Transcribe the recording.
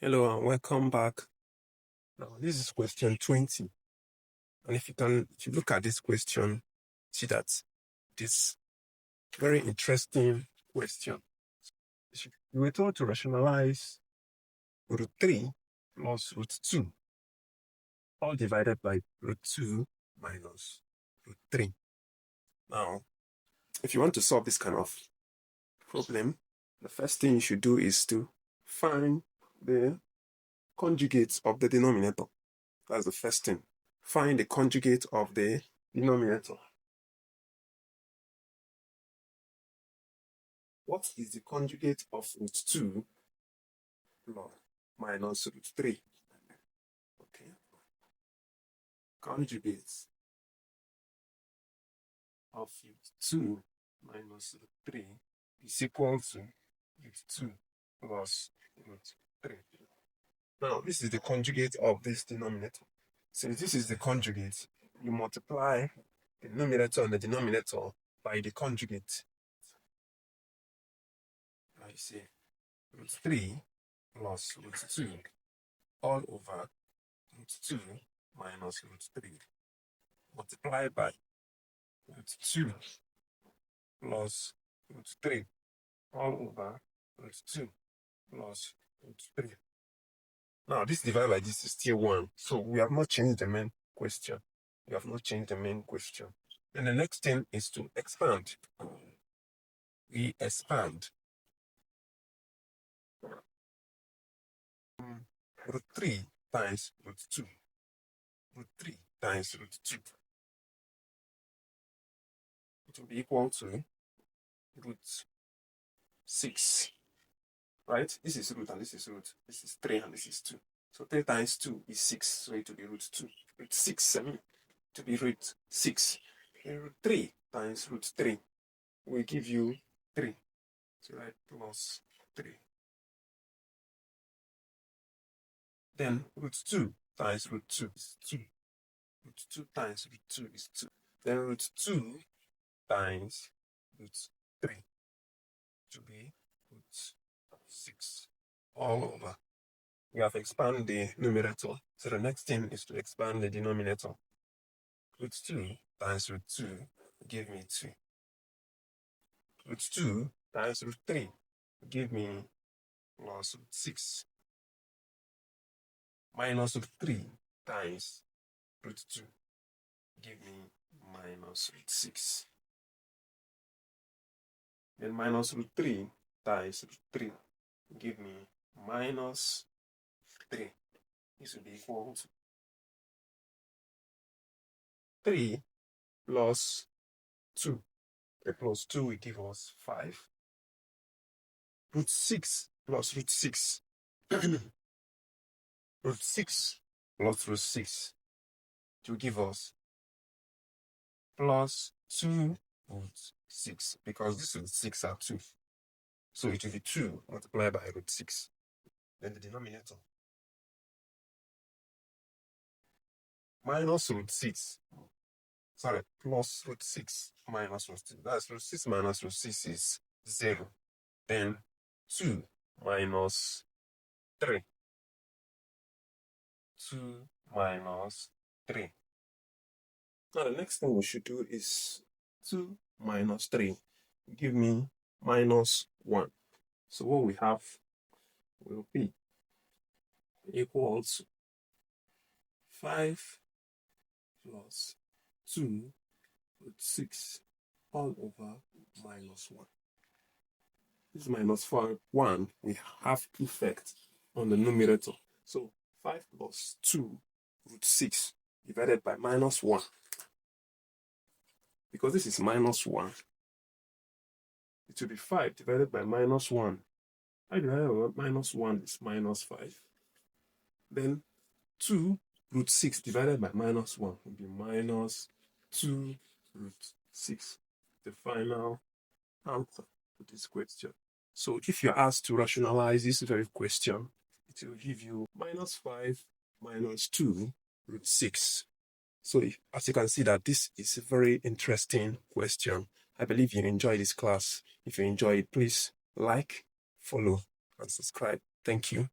Hello and welcome back. Now this is question 20. And if you look at this question, see that this very interesting question. You were told to rationalize root 3 plus root 2, all divided by root 2 minus root 3. Now, if you want to solve this kind of problem, the first thing you should do is to find the conjugates of the denominator. That's the first thing. Find the conjugate of the denominator. What is the conjugate of root 2 minus root 3? Okay. Conjugate of root 2 minus root 3 is equal to root 2 plus root 3. Now, this is the conjugate of this denominator. Since this is the conjugate, you multiply the numerator and the denominator by the conjugate. Now you see root 3 plus root 2 all over root 2 minus root 3 multiplied by root 2 plus root 3 all over root 2 plus root 3. Now this divided by this is still 1. So we have not changed the main question. And the next thing is to expand. We expand root 3 times root 2. Root 3 times root 2. It will be equal to root 6. Right? This is root and this is root. This is 3 and this is 2. So 3 times 2 is 6. So it will be root 2. Root 6, 7. To be root 6. And root 3 times root 3 will give you 3. So write plus 3. Then root 2 times root 2 is 2. Root 2 times root 2 is 2. Then root 2 times root 3 to be root 6 all over. We have expanded the numerator. So the next thing is to expand the denominator. Root 2 times root 2 give me 2. Root 2 times root 3 give me plus root 6. Minus root 3 times root 2 give me minus root 6. Then minus root 3 times root 3 give me minus 3. This will be equal to 3 plus 2. The plus 2 will give us 5. Root 6 plus root 6. Root 6 plus root 6 to give us plus 2 root 6, because this root 6 are 2. So it will be 2 multiplied by root 6. Then the denominator. Minus root 6. Sorry, plus root 6 minus root 6. That's root 6 minus root 6 is 0. Then 2 minus 3. 2 minus 3. Now the next thing we should do is 2 minus 3 give me minus 1. So what we have will be equal to 5 plus 2 root 6 all over minus 1. This minus 1 we have effect on the numerator. So 5 plus 2 root 6 divided by minus 1. Because this is minus 1, it will be 5 divided by minus 1. 5 divided by minus 1 is minus 5. Then 2 root 6 divided by minus 1 will be minus 2 root 6. The final answer to this question. So if you're asked to rationalize this very question, it will give you minus 5 minus 2 root 6. So as you can see that this is a very interesting question. I believe you enjoyed this class. If you enjoyed it, please like, follow, and subscribe. Thank you.